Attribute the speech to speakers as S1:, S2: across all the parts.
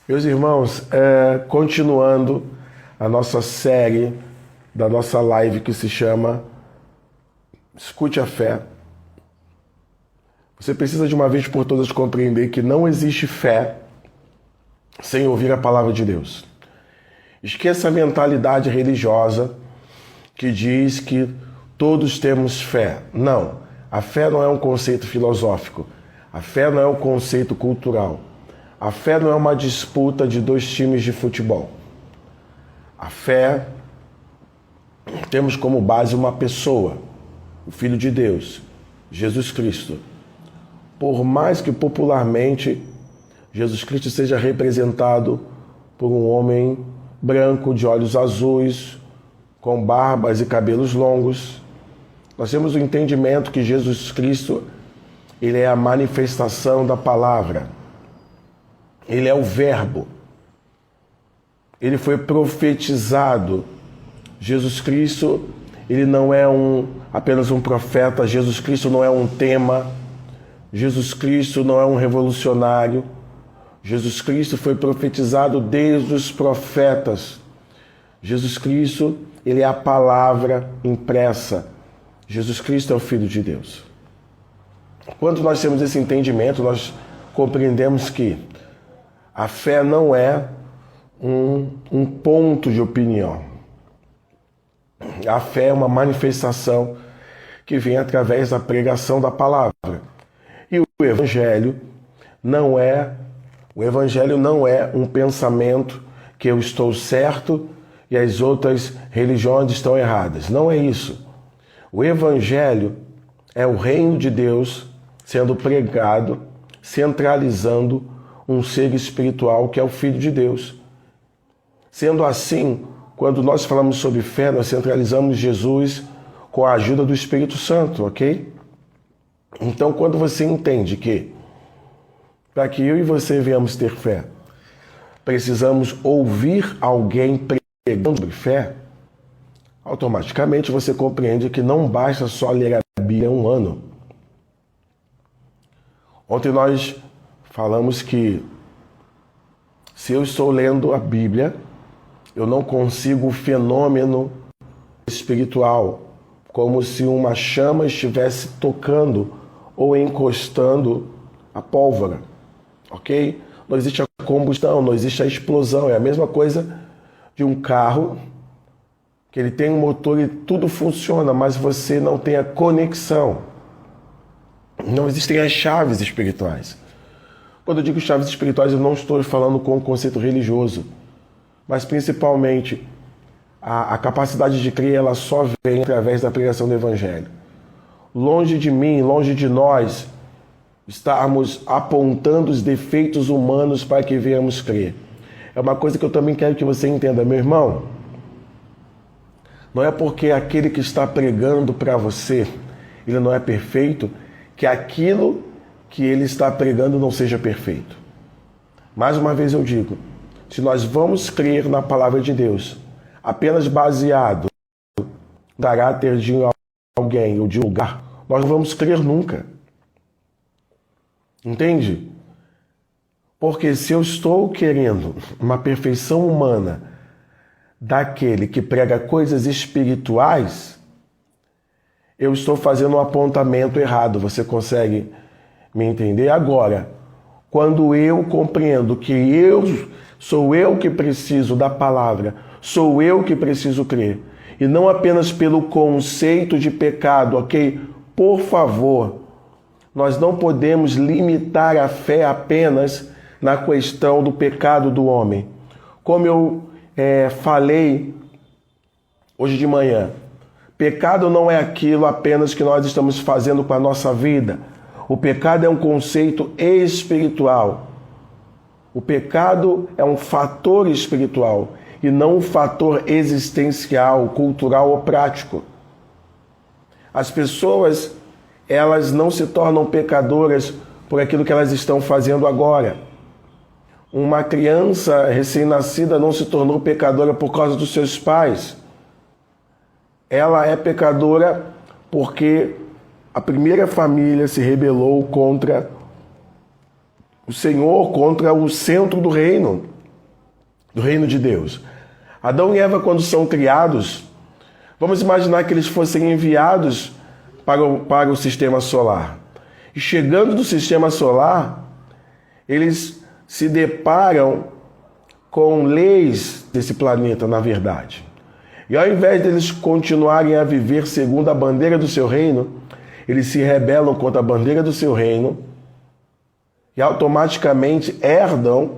S1: Meus irmãos, continuando a nossa série da nossa live que se chama Escute a Fé. Você precisa de uma vez por todas compreender que não existe fé sem ouvir a palavra de Deus. Esqueça a mentalidade religiosa que diz que todos temos fé. Não, a fé não é um conceito filosófico. A fé não é um conceito cultural. A fé não é uma disputa de dois times de futebol. A fé, temos como base uma pessoa, o Filho de Deus, Jesus Cristo. Por mais que popularmente Jesus Cristo seja representado por um homem branco, de olhos azuis, com barbas e cabelos longos, nós temos o entendimento que Jesus Cristo, ele é a manifestação da palavra. Ele é o verbo. Ele foi profetizado. Jesus Cristo, ele não é apenas um profeta. Jesus Cristo não é um tema. Jesus Cristo não é um revolucionário. Jesus Cristo foi profetizado desde os profetas. Jesus Cristo, ele é a palavra impressa. Jesus Cristo é o Filho de Deus. Quando nós temos esse entendimento, nós compreendemos que a fé não é um ponto de opinião. A fé é uma manifestação que vem através da pregação da palavra. E o Evangelho não é um pensamento que eu estou certo e as outras religiões estão erradas. Não é isso. O Evangelho é o reino de Deus sendo pregado, centralizando um ser espiritual que é o Filho de Deus. Sendo assim, quando nós falamos sobre fé, nós centralizamos Jesus com a ajuda do Espírito Santo, ok? Então, quando você entende que, para que eu e você venhamos ter fé, precisamos ouvir alguém pregando sobre fé, automaticamente você compreende que não basta só ler a Bíblia um ano. Ontem nós falamos que se eu estou lendo a Bíblia, eu não consigo o fenômeno espiritual, como se uma chama estivesse tocando ou encostando a pólvora, ok? Não existe a combustão, não existe a explosão. É a mesma coisa de um carro, que ele tem um motor e tudo funciona, mas você não tem a conexão. Não existem as chaves espirituais. Quando eu digo chaves espirituais, eu não estou falando com o conceito religioso, mas principalmente a capacidade de crer, ela só vem através da pregação do Evangelho. Longe de mim, longe de nós, estarmos apontando os defeitos humanos para que venhamos crer. É uma coisa que eu também quero que você entenda, meu irmão. Não é porque aquele que está pregando para você, ele não é perfeito, que aquilo que ele está pregando não seja perfeito. Mais uma vez eu digo, se nós vamos crer na palavra de Deus, apenas baseado no caráter de alguém ou de um lugar, nós não vamos crer nunca. Entende? Porque se eu estou querendo uma perfeição humana daquele que prega coisas espirituais, eu estou fazendo um apontamento errado. Você consegue me entender? Agora, quando eu compreendo que sou eu que preciso da palavra, sou eu que preciso crer, e não apenas pelo conceito de pecado, ok? Por favor, nós não podemos limitar a fé apenas na questão do pecado do homem. Como eu falei hoje de manhã, pecado não é aquilo apenas que nós estamos fazendo com a nossa vida. O pecado é um conceito espiritual. O pecado é um fator espiritual e não um fator existencial, cultural ou prático. As pessoas, elas não se tornam pecadoras por aquilo que elas estão fazendo agora. Uma criança recém-nascida não se tornou pecadora por causa dos seus pais. Ela é pecadora porque a primeira família se rebelou contra o Senhor, contra o centro do reino. do reino de Deus. Adão e Eva, quando são criados, vamos imaginar que eles fossem enviados para o sistema solar. E chegando no sistema solar, eles se deparam com leis desse planeta, na verdade. E ao invés deles continuarem a viver segundo a bandeira do seu reino, eles se rebelam contra a bandeira do seu reino e automaticamente herdam,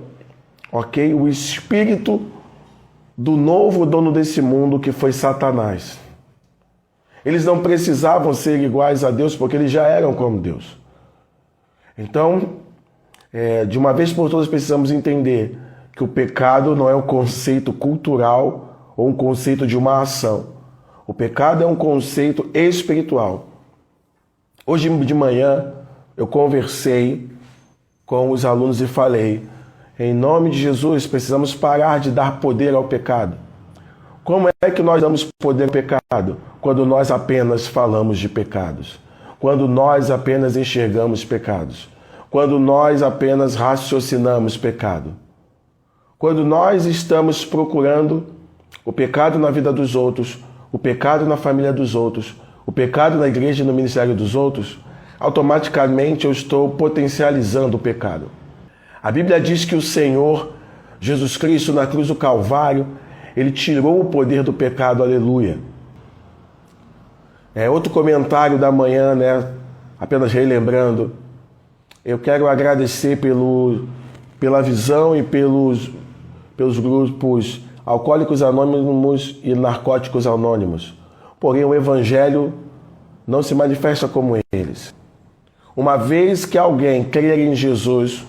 S1: o espírito do novo dono desse mundo, que foi Satanás. Eles não precisavam ser iguais a Deus, porque eles já eram como Deus. Então, de uma vez por todas, precisamos entender que o pecado não é um conceito cultural ou um conceito de uma ação. O pecado é um conceito espiritual. Hoje de manhã, eu conversei com os alunos e falei: em nome de Jesus, precisamos parar de dar poder ao pecado. Como é que nós damos poder ao pecado? Quando nós apenas falamos de pecados. Quando nós apenas enxergamos pecados. Quando nós apenas raciocinamos pecado. Quando nós estamos procurando o pecado na vida dos outros, o pecado na família dos outros, o pecado na igreja e no ministério dos outros, automaticamente eu estou potencializando o pecado. A Bíblia diz que o Senhor Jesus Cristo, na cruz do Calvário, ele tirou o poder do pecado, aleluia. Outro comentário da manhã, apenas relembrando, eu quero agradecer pela visão e pelos grupos Alcoólicos Anônimos e Narcóticos Anônimos. Porém, o Evangelho não se manifesta como eles. Uma vez que alguém crer em Jesus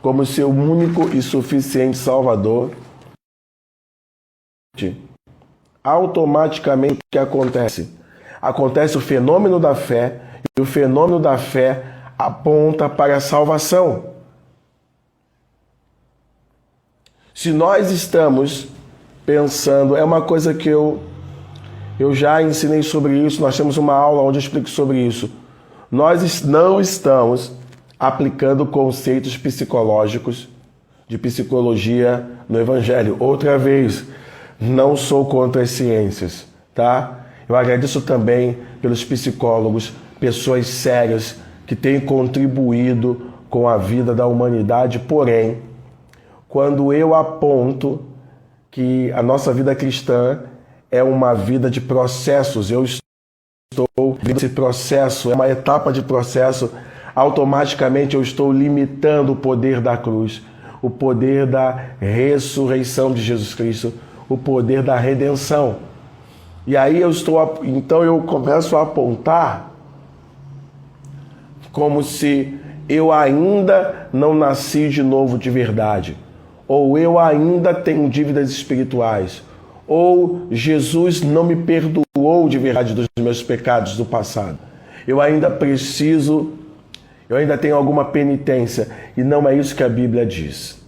S1: como seu único e suficiente Salvador, automaticamente o que acontece? Acontece o fenômeno da fé, e o fenômeno da fé aponta para a salvação. Se nós estamos pensando, é uma coisa que eu já ensinei sobre isso, nós temos uma aula onde eu explico sobre isso. Nós não estamos aplicando conceitos psicológicos de psicologia no Evangelho. Outra vez, não sou contra as ciências, tá? Eu agradeço também pelos psicólogos, pessoas sérias que têm contribuído com a vida da humanidade. Porém, quando eu aponto que a nossa vida cristã é uma vida de processos, eu estou nesse processo, é uma etapa de processo, automaticamente eu estou limitando o poder da cruz, o poder da ressurreição de Jesus Cristo, o poder da redenção. E aí então eu começo a apontar como se eu ainda não nasci de novo de verdade, ou eu ainda tenho dívidas espirituais, ou Jesus não me perdoou de verdade dos meus pecados do passado. Eu ainda tenho alguma penitência, e não é isso que a Bíblia diz.